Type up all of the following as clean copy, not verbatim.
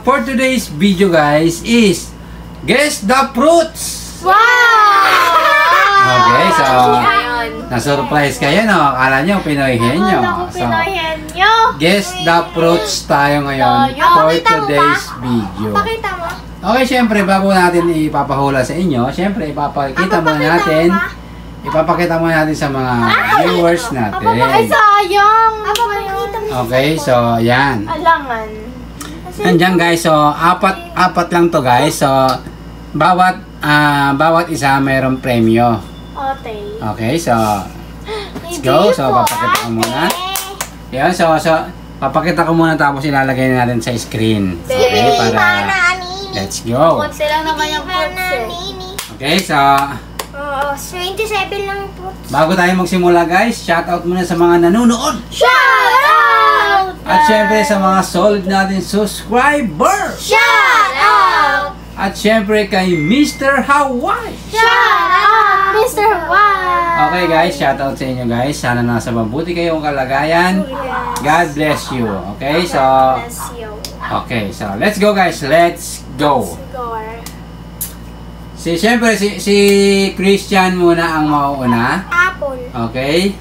for today's video guys is guess the fruits. Wow! Okay, so na-surprise kayo, no? Akala nyo, pinoyhin nyo. So, guess the fruits tayo ngayon for today's video. Pakita mo. Okay, syempre, bago natin ipapahula sa inyo, syempre, ipapakita muna natin. Ipapakita muna natin sa mga viewers natin. Ay, sayang! Okay, so, yan. Alangan. Nandiyan guys, so, apat lang to guys. So, bawat isa mayroong premyo. Okay. Okay, so, let's go. So, papakita ko muna. Yan, so, papakita ko muna tapos ilalagay na natin sa screen. Okay, para, let's go. Kunti lang naman yung fruits eh. Okay, so, 27 lang fruits. bago tayo magsimula guys, shoutout muna sa mga nanonood. Shout out! At syempre sa mga solid natin subscriber. Shout out! At syempre kay Mr. Hawaii. Shout out! Mr. Wow! Okay guys, shoutout sa inyo guys. Sana nasa mabuti kayong kalagayan. God bless you. Okay, so okay, so let's go guys. Let's go. Siyempre si Christian muna ang mauuna. Apple. Okay?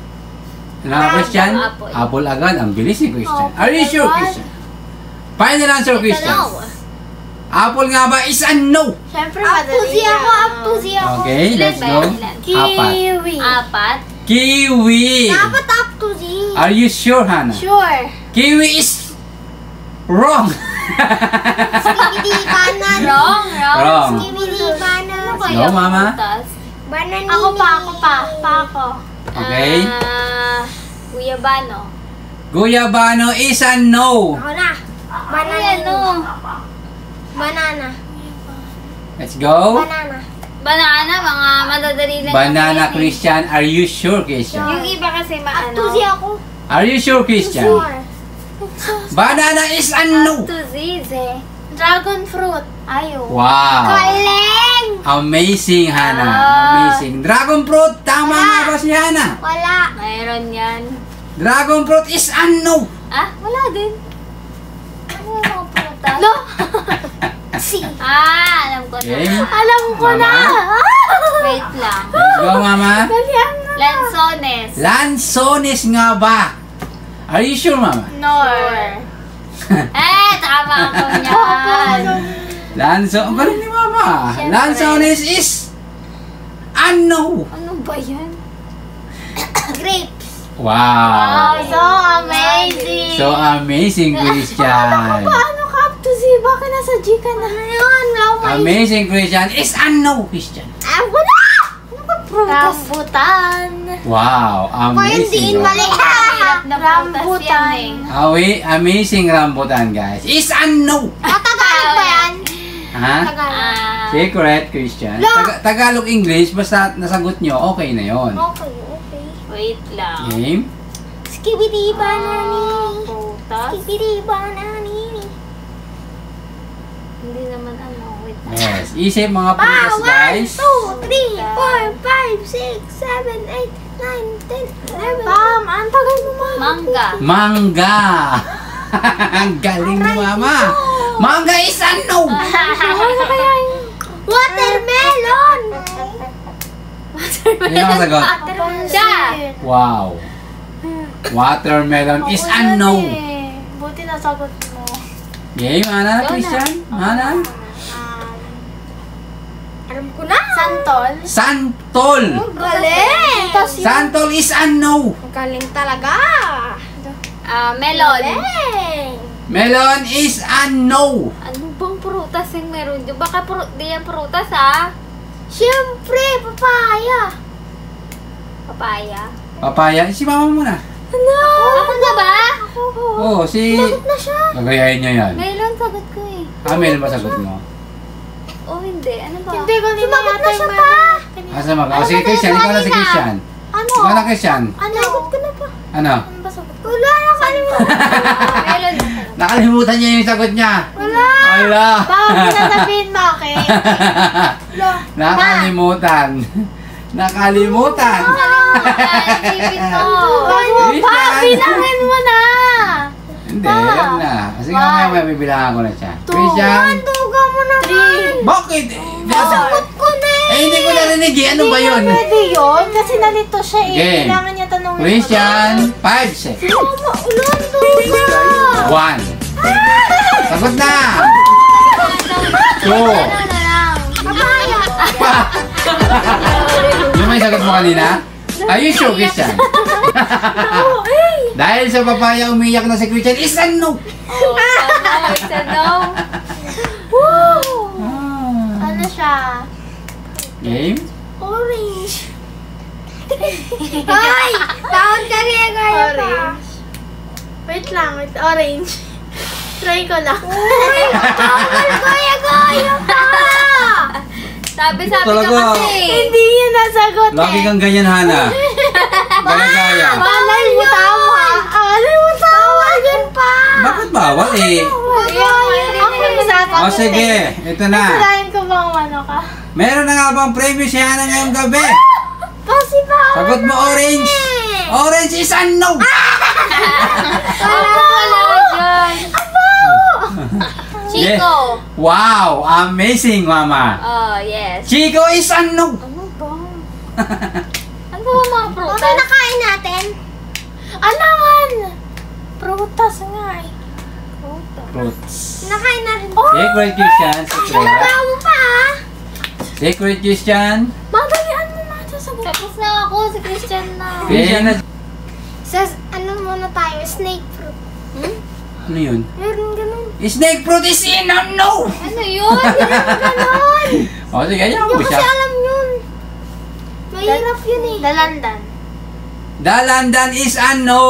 Ano Christian? Apple agad. Ang bilis ni Christian. Are you sure Christian? Final answer Christian. Apple nga ba is a no? Siyempre madali ako. Okay, let's go. Kiwi. Kiwi. Dapat up to Z. Are you sure, Hannah? Sure. Kiwi is wrong. Skibidi banana. Wrong. Skibidi banana. No, mama? Banana. Ako pa. Okay. Guyabano. Guyabano is a no. Ako na. Banana. Let's go. Banana, mga madadali lang. Banana, Christian. Are you sure, Christian? Yung iba kasi maano. Up to Z ako. Are you sure, Christian? Sure. Banana is a no. Up to Z, Dragon fruit. Ayaw. Wow. Galing! Amazing, Hannah. Amazing. Dragon fruit. Tama nga ba si Hannah? Wala. Mayroon yan. Dragon fruit is a no. Ah, wala din. Ano yung mga prutas? No! Alam ko na. Okay. Alam ko na! Wait lang. Let's go, Mama. Lanzones. Lanzones nga ba? Are you sure, Mama? Nor. Tama ko niyan. Ang galing ni Mama. Siyempre. Lanzones is a no. Ano ba yan? Grapes. Wow. So amazing. So amazing, Christian. Paano ka up to Z? Bakit nasa G ka na? Ayun, Amazing, Christian is a no, Christian. Wala! Ano ba prutas? Rambutan. Wow, amazing. Rambutan. Amazing rambutan, guys. Is a no. Tagalog ba yan? Ha? Secret, Christian. Tagalog, English, basta nasagot nyo, okay na yon. Okay. Wait lang. Game? Skibidi banani. Skibidi banani. Hindi naman ano. Wait lang. Yes. Isip mga prutas, guys. 1, 2, 3, 4, 5, 6, 7, 8, 9, 10, 11. Ang tagal mo Mangga. Mangga. Ang galing ni Mama. Mangga is a no. Ano kaya yun? Watermelon. Hindi ako sagot. Wow. Watermelon is a no. Buti nasagot mo. Game, Hannah, Christian? Hannah? Alam ko na. Santol. Galing. Santol is a no. Galing talaga. Melon. Melon is a no. Ano bang prutas yung meron dyan? Baka di yan prutas Siyempre, papaya. Papaya? Si Mama muna. Ano? Ako na ba? Oo, si... Sagot na siya. Gagayahin niya yan. Melon, sagot ko eh. Melon ba sagot mo? Hindi. Ano ba? Hindi, sumagot na siya pa. Asa mag? Sige, Christian. Ikaw na si Christian. Ano? Ikaw na, Christian. Sagot ko na pa. Ano? Ano ba sagot ko? Wala, nakalimutan. Melon. Nakalimutan niya yung sagot niya. Wala. Bakit sinasabihin mo, okay? Nakalimutan. Nakalimutan. Isipin mo. Bilangin mo na. Hindi, yan na. Sige, mamaya bibilangan ko na siya. Christian? Tuga mo naman. Bakit? Sagot ko na eh. Hindi ko narinig eh. Ano ba yun? Pwede yun, kasi nalito siya eh. Okay. Kailangan niya tanongin. Christian, 5 seconds. Mama, ulan, tuga. 1. Sagot na! 2. Ano na lang? Papaya. Yung may sagot mo kanina? Are you sure, Christian? Dahil sa papaya umiyak na si Christian, isa no! It's a no. Ano siya? Game? Orange. Hoy! Taon ka rin kaya pa. Orange. Wait lang, orange. Try ko lang. Kaya pa. Sabi ka Talaga. kasi. Hindi yun nasagot Lagi eh. kang ganyan, Hana. Gaya-gaya. Malay mo tawa. Malay mo tawa. Yun pa. Bakit bawal eh? Ako yung sasagot. O sige, ito na. Sarayin ko bang ano ka? Meron na nga bang preview si Hana ngayong gabi? Possible. Sagot mo orange. Orange is a no! Wala dyan. Chico. Wow, amazing, Mama. Oh, yes. Chico is a no! Ano ba? Ano ba mga prutas? Ano nakain natin? Alangan! Prutas nga eh. Fruits. Nakain natin. Secret Christian, secret. mo pa Secret Christian. Madalian mo na sasagot. Tapos na ako, si Christian na. Christian na. Sa ano muna tayo? Snake fruit. Ano yun? Meron ganun. Snake fruit is in a no! Ano yun? Ganon! O sige, ayaw mo Hindi ko siya. kasi alam yun. Mahirap yun eh. Dalandan. Dalandan is a no!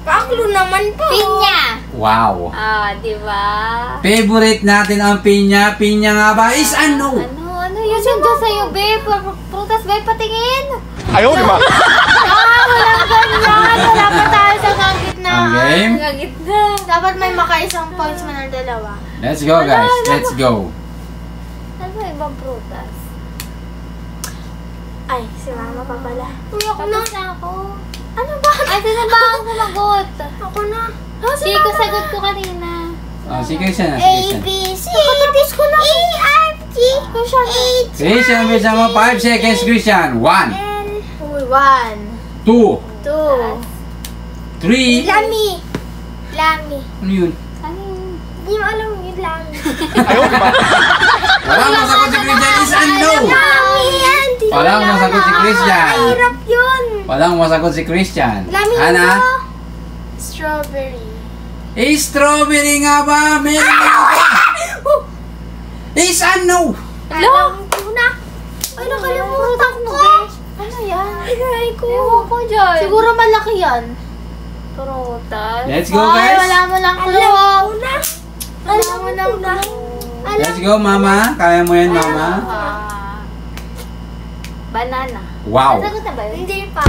Paklo naman po. Pinya. Wow. Ah, di ba? Favorite natin ang pinya. Pinya nga ba is a no? Ano yun yung dyan sa'yo, babe? Prutas, babe, patingin. Walang ganyan. Wala pa tayo sa gitna. Ang game? Ang gitna. Dapat may makaisang points man ang dalawa. Let's go, guys. Let's go. Ano ba ibang prutas? Ay, si mama pa pala. Uy, ako na ako. Ano ba? Ay, sino ba ang sumagot? Ako na. Chico, sagot ko kanina. O sige, Christian. A, B, C. Nakatapos ko na. E, F, G, H, Christian, bisa mo 5 seconds, Christian. 1, L. Uy, 1, 2, 2. 3. Lami. Lami. Ano yun? Ano yun? Hindi mo alam yung lami. Walang masagot si Christian is a no! Lami yan. Walang masagot si Christian. Mahirap yun. Walang masagot si Christian. Lami Hana? mo. Strawberry. Strawberry nga ba? Meron nga ba? Is a no! Alam ko na. Ay, nakalimutan ko. Ano yan? Ay, ko. Ewan ko dyan. Siguro malaki yan. Prutas. Let's go, Ay, guys. wala mo lang clue. Alam mo lang clue. Let's go, Mama. Kaya mo yan, Mama. Banana. Wow. Nasagot na ba yun? Hindi pa.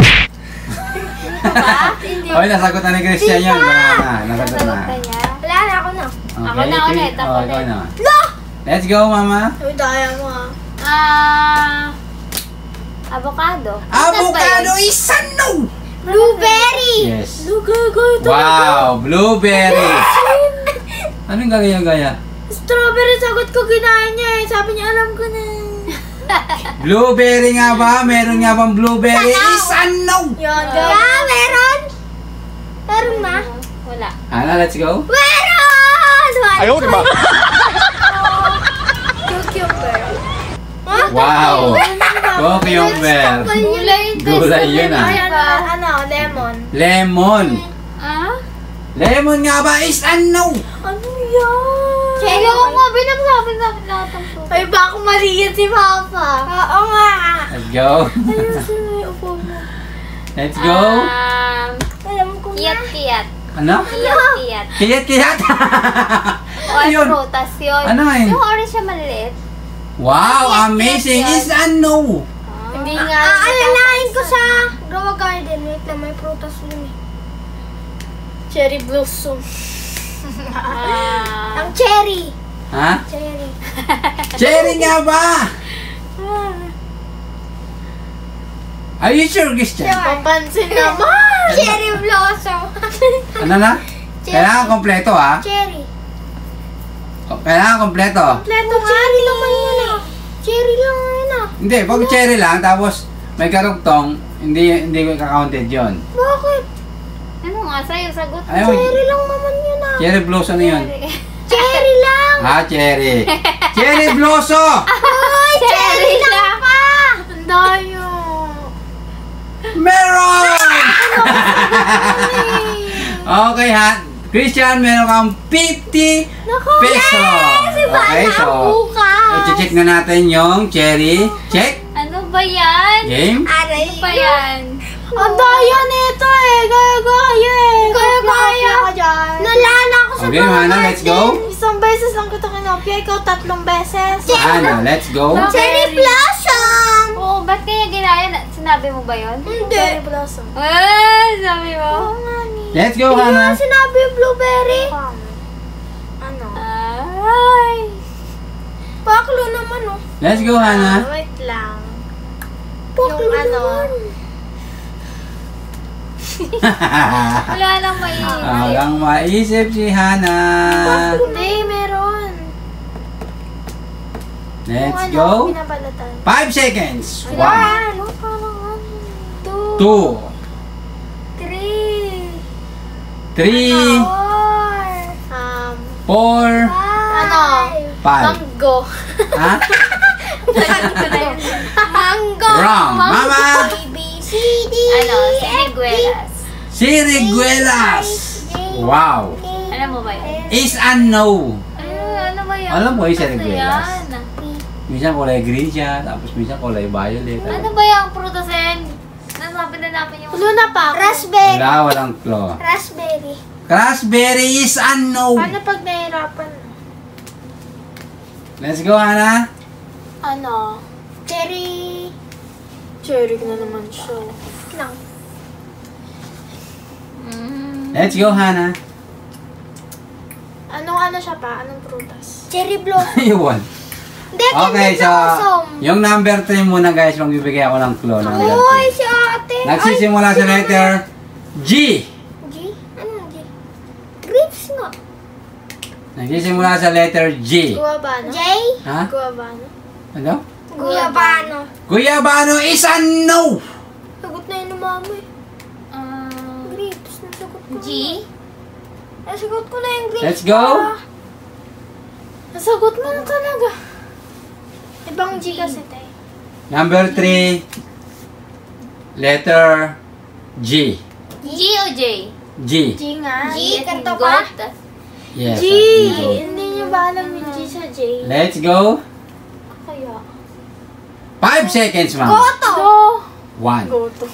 Hindi. Oy, nasagot na ni Christian yun. Banana. Nasagot na. Nasagot ka niya? Wala na ako na. Ako na ulit, ako ikaw ulit. na. Let's go, Mama. Uy, daya mo ah. Avocado. Avocado is a no! Blueberry. Yes. Lugagay Wow, blueberry. Anong gaya-gaya? Strawberry sagot ko ginaya niya eh. Sabi niya alam ko na. Blueberry nga ba? Meron nga bang blueberry? Is a no! Yan, yeah, meron. Meron na. Wala. Hana, let's go. Meron! Ayaw, di ba? Cucumber. Wow. Cucumber. Gulay. Gulay yun ah. Ay, ano, lemon. Lemon. Ah? Lemon nga ba? Is a no! Ano yan? Kaya ko nga, binagsabi namin lahat ng prutas. Ay, baka mali yan si Papa. Oo nga. Let's go. Ayun, sino yung upo mo? Let's go. Alam ko na. Kiyat-kiyat. Ano? Kiyat-kiyat. Kiyat-kiyat. O, ay Yun. prutas yun. Ano yun? Yung orange siya maliit. Wow, amazing. Is a no! Hindi nga. Aalalain ko sa Grow Garden. Wait lang, may prutas yun eh. Cherry blossom. Ang cherry. Ha? Cherry. Cherry nga ba? Are you sure, Christian? Papansin naman. Cherry blossom. Ano na? Kailangan kompleto ha. Cherry. Kailangan kompleto. Kompleto cherry naman yun ah. Cherry lang yun ah. Hindi, pag cherry lang, tapos may karugtong, hindi ko ka-counted yun. Bakit? Ano nga sa'yo, sagot mo. Ayaw, Cherry lang naman yun ah. cherry blossom na yun. Cherry lang. Cherry. Cherry blossom! Ay, Cherry lang pa. Ang dayo. Meron! Okay ha. Christian, meron kang 50 pesos. Okay, so i-check na natin yung cherry. Check. Ano ba yan? Game. Ano ba yan? Ang daya nito eh. Gaya-gaya eh. Gaya-gaya. Nalala ako sa Okay, Hana, let's go. Isang beses lang kita kinopya. Ikaw 3 beses. Hana, let's go. Cherry blossom. Oo, ba't kaya ginaya? Sinabi mo ba yun? Hindi. Cherry blossom. Sabi mo? Let's go, Hindi Hana. nga sinabi blueberry. Ano? Ay. Paklo naman oh. Let's go, Hana. Wait lang. Paklo naman. Wala nang maiisip. Walang maisip si Hana. Hindi, meron. Let's go. Pinabalatan. 5 seconds. 1, Ano? Parang ano? 2, 3. 3, 4, Ano? 5. Mango. Ha? Mango. Wrong. Mama. A, B, C, D, Ano? Siniguelas. Siriguelas. Wow. Alam mo ba yun? Is a no. Ano ba yan? Alam mo yung Ano siriguelas? yan? Minsan kulay green siya, tapos minsan kulay violet. Ano ba yung prutas yan? Nasabi na namin yung... Ulo na pa. Raspberry. Wala, walang claw. Raspberry. Raspberry is a no. Paano pag nahirapan? Let's go, Hana. Ano? Cherry. Cherry na naman siya. Lang. Let's go, Hana. Anong ano siya pa? Anong prutas? Cherry blossom. Yun. Hindi, Okay, so, yung number 3 muna guys, magbibigay ako ng clue. Number Uy, 3. si ate. Nagsisimula sa letter G. G? Anong G? Grapes nga. Nagsisimula sa letter G. Guavano. J? Ha? Guavano. Ano? Guavano. Guyabano is a no. Sagot na yun ng mama eh. Grapes. Nasagot ko G? na. Nasagot ko na yung grapes. Let's go. Nasagot mo na talaga. Ibang G kasi tayo. Number 3, letter G. G o J? G. G nga. G, kanto pa? Yes. G. go. Hindi niyo ba alam yung G sa J? Let's go. Kaya. 5 seconds, ma'am. Goto. 1, Goto.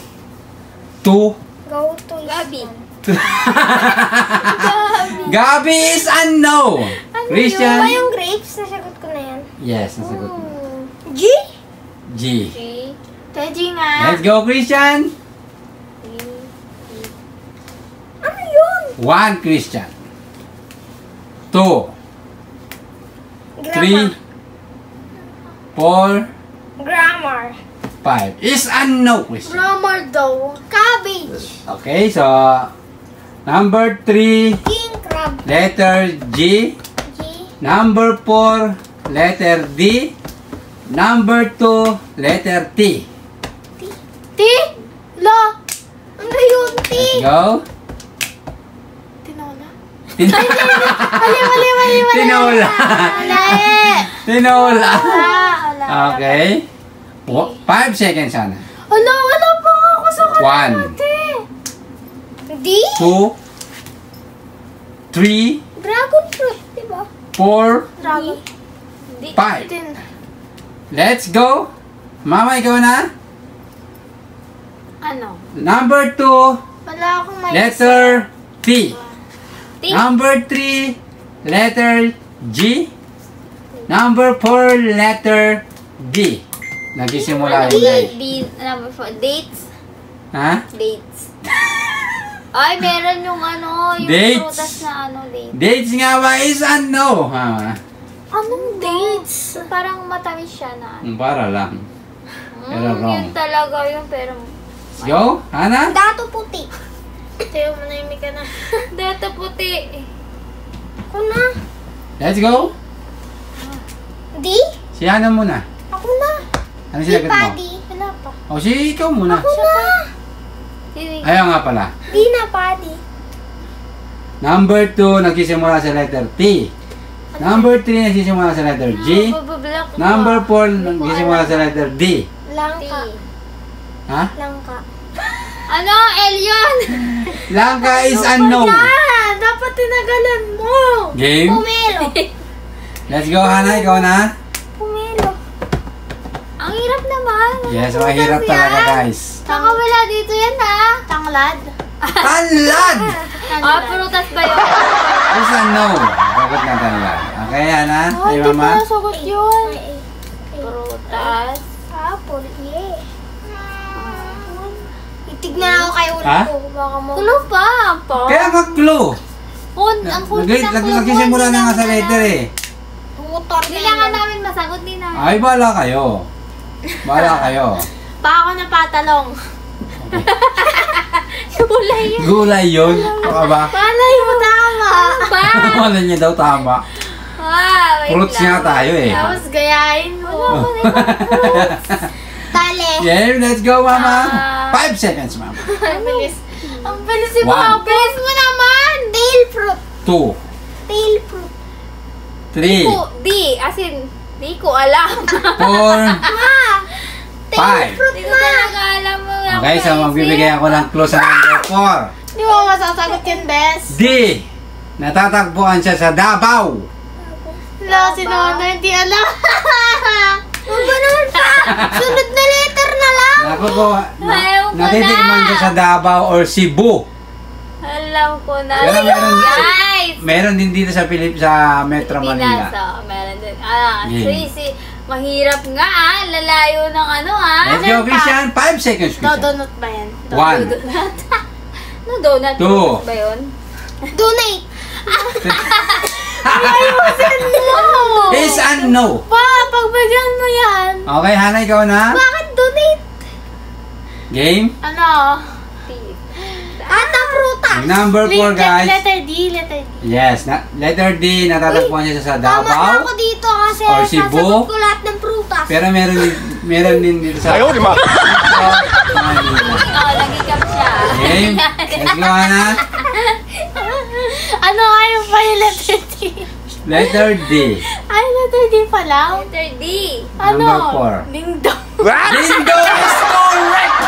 2, Goto. Gabi. Gabi is a no. Christian. Ba yung grapes? Nasagot ko na yan. Yes, nasagot mo. G? G. G. Kaya G nga. Let's go, Christian. Ano yun? 1, Christian. 2, 3, 4, Grammar. 5. Is a no, Christian. Grammar daw. Cabbage. Okay, so number 3, King crab. letter G. G. Number 4, letter D. Number 2, letter T. T. La. Ano yun? T. Let's go. Tinola. Mali. Tinola. Tinola. Okay. 5 seconds sana. Wala pa nga ako sa 1, D. 2, 3, Dragon fruit, diba? 4, Dragon. 5. Din. Let's go. Mama, ikaw na. Ano? Number 2, Wala akong may letter T. T? Number 3, letter G. Number 4, letter D. Nagsisimula Ano yun. yun? D, number 4. Dates? Ha? Dates. Ay, meron yung ano, yung Dates. prutas na ano, dates. Dates nga ba is ano? Ha? Anong dates? Parang matamis siya na ano. Para lang. Pero wrong. Yun talaga yun, pero... Let's go. Hana? Dato puti. Tayo mo na yung mika na. Data puti. Ako na. Let's go. D? Si Hana muna. Ako na. Ano sinagot mo? D. Wala pa. O, si ikaw muna. Ako na. Sige. Ayaw nga pala. D na pa, D. Number 2, nagsisimula sa letter T. Number 3, nagsisimula sa letter G. Mabablock ko. Number 4, nagsisimula sa letter D. Langka. Ha? Langka. Ano? L yun? Langka is unknown. Ah, dapat tinagalan mo. Game? Pumelo. Let's go, Hana. Ikaw na. Pumelo. Ang hirap naman. Yes, mahirap talaga, guys. Saka wala dito yan ha. Tanglad. Tanlad! Ah, prutas ba yun? Is unknown. Bakit na tanlad? Okay, Hana. Ay, mama. sagot yun. Prutas. Apple, yeah. Itignan ako kay ulo Ha? ko. Baka mo. Tulo pa. Po. Kaya mag-clue. Ang kunti ng clue. Nagsisimula na nga sa letter eh. Motor na Kailangan namin masagot din na. Ay, bahala kayo. Bahala kayo. Pa ako na patalong. Kulay yan. Gulay yun. Baka ba? Palay mo tama. Ba? Wala niya daw tama. Wait Fruits lang. nga tayo eh. Tapos gayahin mo. Tali. Yeah, let's go, mama. Ah. 5 seconds, mama. Ang bilis. Ang bilis si One. Papa. Bilis mo naman. Tail fruit. 2, Tail fruit. 3, Di. As in, di ko alam. 4, Ma. Tail 5. fruit Di ko ma. talaga alam mo. Okay, so magbibigay ako ng clue sa number 4. Di mo masasagot yun, Bes. D. Natatagpuan siya sa Davao. Wala, si Nono, hindi alam. Ano ba naman pa? Sunod na letter na lang. Naku po, Ayaw ko natitikman na. siya sa Davao or Cebu. Alam ko na. Pero Guys! meron din dito sa sa Metro Pilipinas, Manila. meron din. Yeah. Mahirap nga lalayo ng ano Let's go, Christian. 5 seconds, Christian. Donut ba yan? 1, No, donut. Two. Ba yun? Donate. Is and no. Pa, pagbigyan mo yan. Okay, Hana, ikaw na. Bakit donate? Game. Ano? Ata prutas. Number 4, guys. Letter D, letter D. Yes, letter D, natatagpuan siya sa Tama na Davao. ako dito kasi Or Cebu. sasagot ko lahat ng prutas. Pero meron din dito sa Ayaw, Manila. Oo, nag-ikap siya. Game. Let's go, Hana. Ano ayaw pa yung letter D? Letter D. Ay, letter D pala. Letter D. Ano? Number 4. Ding dong. Bingo is correct!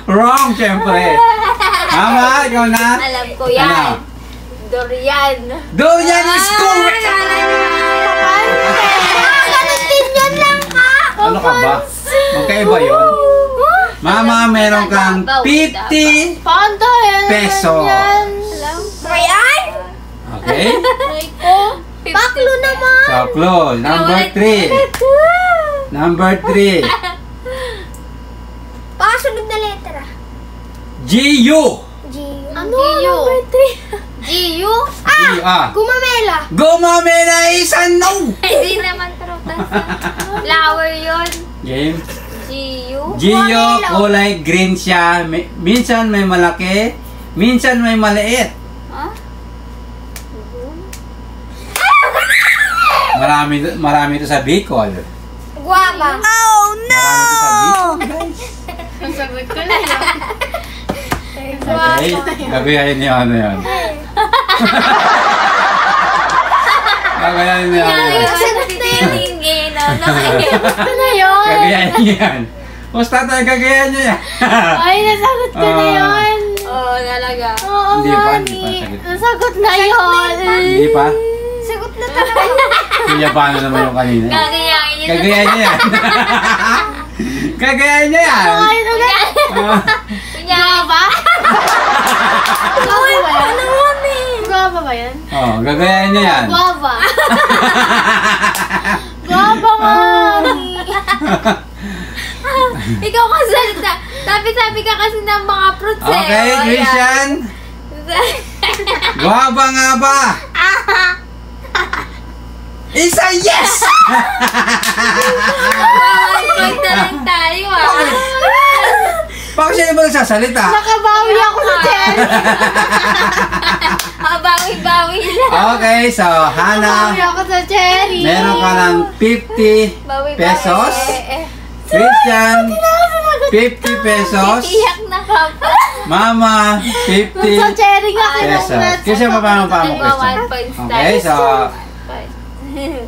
Wrong, syempre. Mama, ikaw na. Alam ko yan. Ano? Durian. Durian is correct! Ganun din yun lang ka. Ano ka ba? Magkaiba yun. Mama, meron kang 50 Panda yan. peso. Alam ko. Ayan. Okay? Oh, baklo naman. So, close. Number 3. Number 3. Pakasunod na letter ah. G-U. G. Ano? G-U? Number 3. G-U? Gumamela. Gumamela is a no. Hindi naman prutas. Flower yun. Game. G-U? G-U, kulay green siya. Minsan may malaki, minsan may maliit. Ha? Marami ito sa Bicol. Guava. Marami ito sa Bicol, guys. Sagot ko na yun. Okay, gagayahin niyo ano yan. Gagayahin niyo ano yan. Titingin. Ano Ano na yun? Gagayahin niyo yan. Basta tayo gagayahin niyo yan. Ay, nasagot ko na yun. Oo, talaga. Oo Hindi nga pa, ni. hindi pa sagot. Nasagot na yun. Hindi pa? Sagot na talaga. Sinyabahan na naman yung kanina. Gagayain yun. Gagayahin niyo yan. Gagayahin niyo yan. Ay, ulit. Guava? Guava ba yan? Guava ba yan? Oh, gagayahin niyo yan. Guava. Guava nga. Ikaw kasi, sabi ka kasi ng mga fruits eh. Okay, Oh, Christian. Guava nga ba? Isa yes! Point na lang tayo Bakit siya ba nagsasalita? Nakabawi ako sa cherry. Bawi-bawi lang. Okay, so Hana, Nakabawi ako sa cherry. meron ka ng 50 Bawi-bawi. pesos. Christian, 50 pesos. Iyak na ka pa. Mama, 50 Sa cherry nga pesos. kinulat. Christian, paano pa mo, Nagwa 1 Christian? point Okay, so,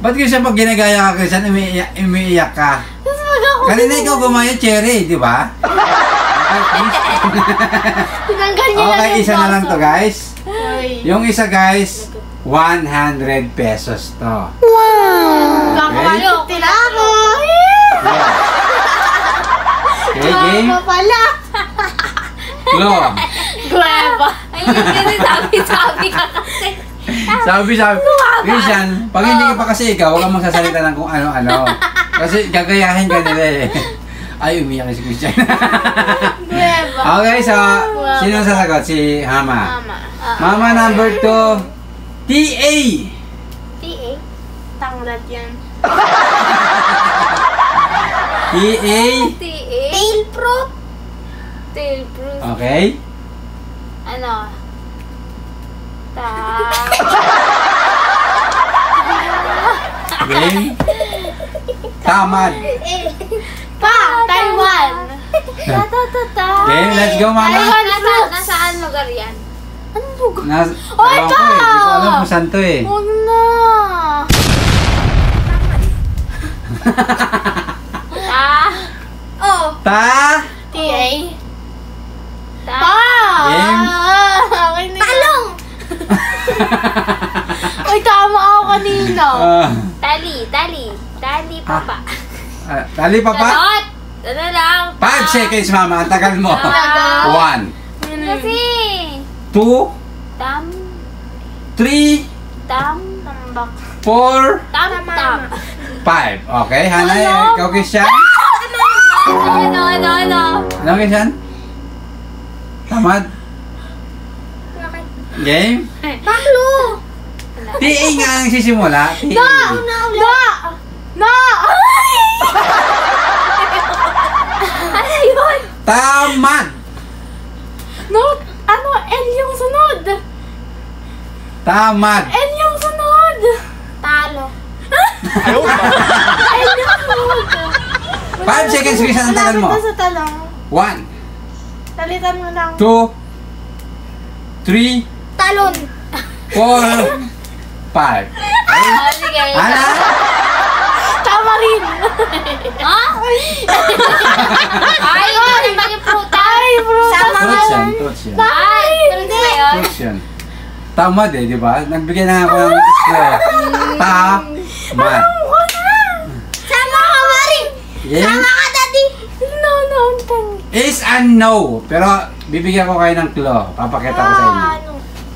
ba't Christian pag ginagaya ka, Christian, umiiyak ka? Tapos wag ako. Kanina ikaw gumaya cherry, di ba? Tinanggal niya lang Okay, yung isa na lang to, baso. guys. Ay. Yung isa, guys, 100 pesos to. Kakayo. Tila ako. Okay, game. Mama pala. Klo. Gueva. Ayun kasi sabi ka kasi. Sabi, Christian, pag hindi ka pa kasi ikaw, huwag kang magsasalita ng kung ano-ano. Kasi gagayahin ka nila eh. Ay, umiyak si Christian. Gueva. Okay, so, sino sasagot? Si Hama. Mama. Mama number 2, TA. TA? Tangulat yan. TA. TA? Tail fruit. Tail fruit. Okay. Ano? Game. Tamad. Pa. Taiwan. Ta-ta-ta-ta. Game, let's go, Mama. Nasaan lugar yan? Anong lugar? Ewan ko eh. Hindi ko alam kung saan to eh. Huwag na. Oh. Ta. TA. Ta. Pa. Game. Okay na. Talong. Ay, tama ako kanina. Tali pa pa. Tali pa pa? Charot! Ano lang? 5 seconds, Mama. Ang tagal mo. Ah. 1, Kasi, 2, tam, 3, Tambak. 4, tam. 5. Okay, Hana, ikaw, Christian? Ano? Ano, Christian? Tamad? Game? Tatlo. TA nga ang sisimula. TA. Na. Ay! Ano yun? Tamad. No, ano? L yung sunod. Tamad. L yung sunod. Talo. L yung sunod. 5 seconds, Christian, ang tagal mo. Malapit na sa talong. 1, Talitan mo lang. 2, 3, Talon. 4, 5. Oh, sige. Hana? Tama rin. Ha? Ay, ito naman yung prutas. Ay, bro. Fruits yan, fruits yan. Ay, fruits ba yun? Fruits yan. Tamad eh, di ba? Nagbigay na ako ng square. Tamad. Sama ka, Mari. Game ka, Daddy. No. is a no. Pero bibigyan ko kayo ng clue. Papakita ko sa inyo. Ano?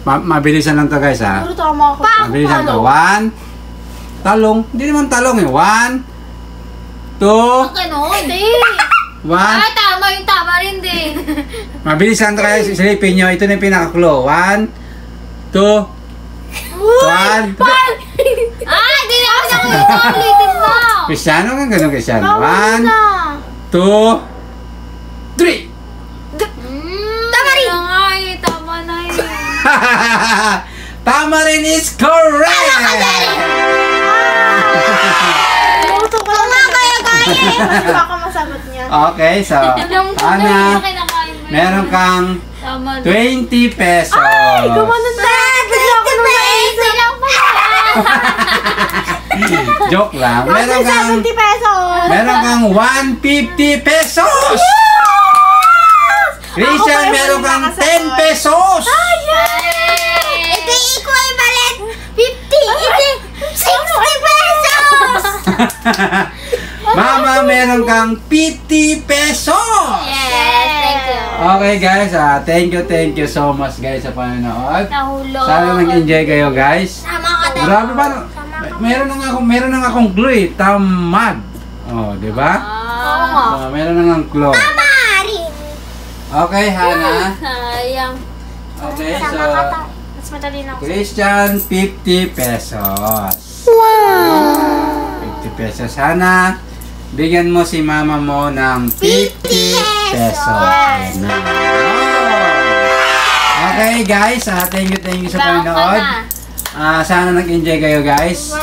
Mabilisan lang to, guys, ha? Puro tama ako. Mabilisan to. 1, talong. Hindi naman talong eh. 1, 2, Ang ganun. 1. Ah, tama yung tama rin din. Mabilis lang to, guys. Silipin nyo. Ito na yung pinaka-clue. 1, 2, 1. Ah, hindi na ako nakuha. Ulitin mo. Cristiano nga ganun, Cristiano. Bawal 1, na. 2, 3. Tama rin. Tama na yun. Tamarin is correct! Luto ko lang kaya. Baka masagot niya. Okay, so, Ana, meron kang Tama 20 pesos. Ay, gumanon na. Bigla ko nung naisip. Joke lang. Meron kang 70 pesos. Meron kang 150 pesos! Christian, meron kang 10 pesos! Ito equivalent 50. Ito 60 pesos. Mama, meron kang 50 pesos! Yes, thank you. Okay guys, thank you so much guys sa panonood. Nahulog. Sana nag-enjoy kayo guys. Tama ka, Grabe ba? Meron na nga akong clue eh. Tamad. Oh, di ba? Oo nga. Meron na nga ang clue. Rin. Okay, Hana. Sayang. Okay, so Mas madali na ako. Christian, 50 pesos. Wow! 50 pesos. Hana, bigyan mo si mama mo ng 50 pesos. Yes. Na. Okay guys, thank you sa panonood. Sana nag-enjoy kayo guys.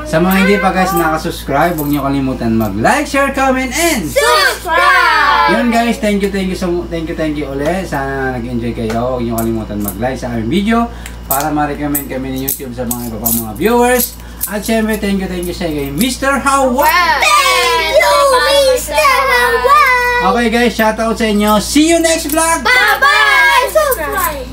Sa mga hindi pa guys nakasubscribe, huwag niyo kalimutan mag-like, share, comment, and Subscribe! yun guys, thank you ulit. Sana nag-enjoy kayo. Huwag niyo kalimutan mag-like sa aming video para ma-recommend kami ni YouTube sa mga iba pang mga viewers. At syempre, thank you sa kay Mr. Hawa. Thank you, Mr. Hawa! Okay guys, shoutout sa inyo. See you next vlog! Bye-bye! Subscribe!